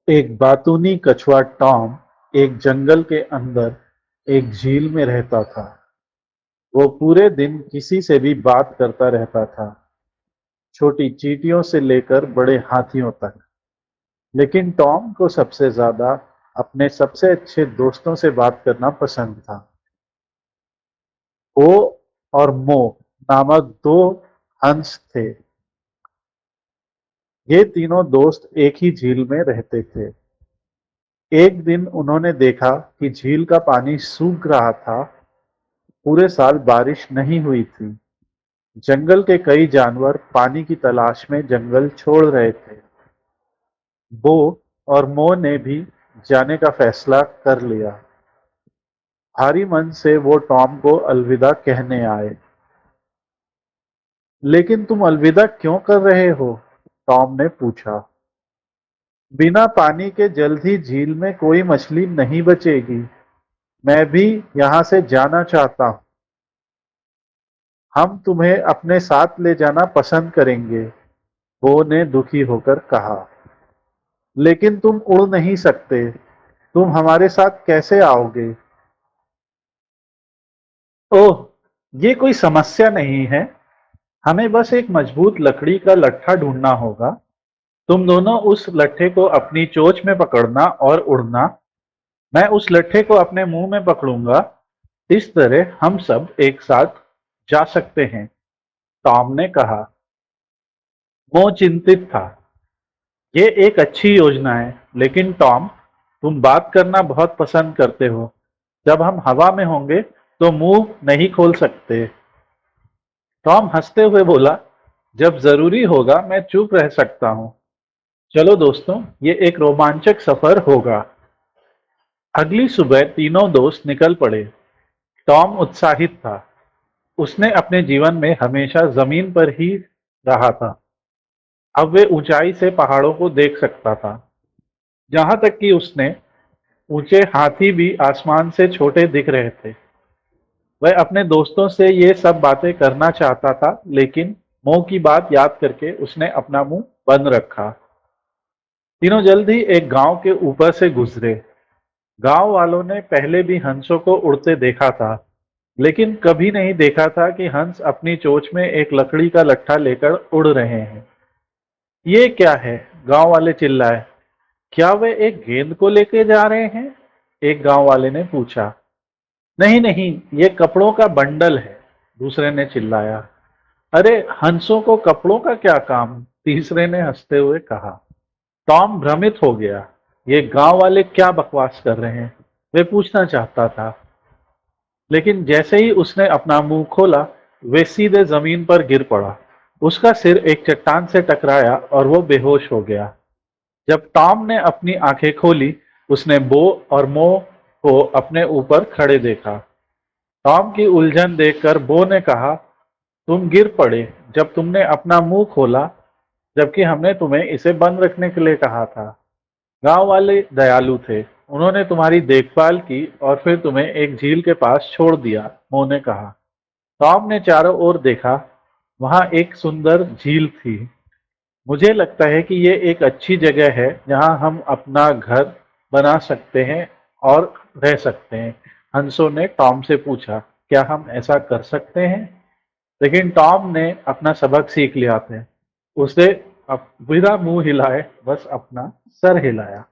एक बातूनी कछुआ टॉम एक जंगल के अंदर एक झील में रहता था। वो पूरे दिन किसी से भी बात करता रहता था, छोटी चींटियों से लेकर बड़े हाथियों तक। लेकिन टॉम को सबसे ज्यादा अपने सबसे अच्छे दोस्तों से बात करना पसंद था। वो और मो नामक दो हंस थे। ये तीनों दोस्त एक ही झील में रहते थे। एक दिन उन्होंने देखा कि झील का पानी सूख रहा था। पूरे साल बारिश नहीं हुई थी। जंगल के कई जानवर पानी की तलाश में जंगल छोड़ रहे थे। बो और मो ने भी जाने का फैसला कर लिया। भारी मन से वो टॉम को अलविदा कहने आए। लेकिन तुम अलविदा क्यों कर रहे हो? टॉम ने पूछा। बिना पानी के जल्द ही झील में कोई मछली नहीं बचेगी। मैं भी यहाँ से जाना चाहता हूँ। हम तुम्हें अपने साथ ले जाना पसंद करेंगे, बो ने दुखी होकर कहा। लेकिन तुम उड़ नहीं सकते। तुम हमारे साथ कैसे आओगे? ओह, ये कोई समस्या नहीं है। हमें बस एक मजबूत लकड़ी का लट्ठा ढूंढना होगा। तुम दोनों उस लट्ठे को अपनी चोंच में पकड़ना और उड़ना। मैं उस लट्ठे को अपने मुंह में पकड़ूंगा। इस तरह हम सब एक साथ जा सकते हैं, टॉम ने कहा। वो चिंतित था। ये एक अच्छी योजना है, लेकिन टॉम, तुम बात करना बहुत पसंद करते हो। जब हम हवा में होंगे तो मुंह नहीं खोल सकते। टॉम हंसते हुए बोला, जब जरूरी होगा मैं चुप रह सकता हूँ। चलो दोस्तों, ये एक रोमांचक सफर होगा। अगली सुबह तीनों दोस्त निकल पड़े। टॉम उत्साहित था। उसने अपने जीवन में हमेशा जमीन पर ही रहा था। अब वे ऊंचाई से पहाड़ों को देख सकता था। जहां तक कि उसने ऊंचे हाथी भी आसमान से छोटे दिख रहे थे। वह अपने दोस्तों से ये सब बातें करना चाहता था, लेकिन मोह की बात याद करके उसने अपना मुंह बंद रखा। तीनों जल्द ही एक गांव के ऊपर से गुजरे। गांव वालों ने पहले भी हंसों को उड़ते देखा था, लेकिन कभी नहीं देखा था कि हंस अपनी चोंच में एक लकड़ी का लट्ठा लेकर उड़ रहे हैं। ये क्या है? गांव वाले चिल्लाए। क्या वे एक गेंद को लेके जा रहे हैं? एक गांव वाले ने पूछा। नहीं नहीं, ये कपड़ों का बंडल है, दूसरे ने चिल्लाया। अरे, हंसों को कपड़ों का क्या काम? तीसरे ने हंसते हुए कहा। टॉम भ्रमित हो गया। ये गांव वाले क्या बकवास कर रहे हैं? वे पूछना चाहता था, लेकिन जैसे ही उसने अपना मुंह खोला, वे सीधे जमीन पर गिर पड़ा। उसका सिर एक चट्टान से टकराया और वो बेहोश हो गया। जब टॉम ने अपनी आंखें खोली, उसने बो और मो को अपने ऊपर खड़े देखा। टॉम की उलझन देखकर बो ने कहा, तुम गिर पड़े जब तुमने अपना मुंह खोला, जबकि हमने तुम्हें इसे बंद रखने के लिए कहा था। गांव वाले दयालु थे। उन्होंने तुम्हारी देखभाल की और फिर तुम्हें एक झील के पास छोड़ दिया, मो ने कहा। टॉम ने चारों ओर देखा। वहां एक सुंदर झील थी। मुझे लगता है कि ये एक अच्छी जगह है जहां हम अपना घर बना सकते हैं और रह सकते हैं। हंसों ने टॉम से पूछा, क्या हम ऐसा कर सकते हैं? लेकिन टॉम ने अपना सबक सीख लिया था। उसे बिना मुंह हिलाए बस अपना सर हिलाया।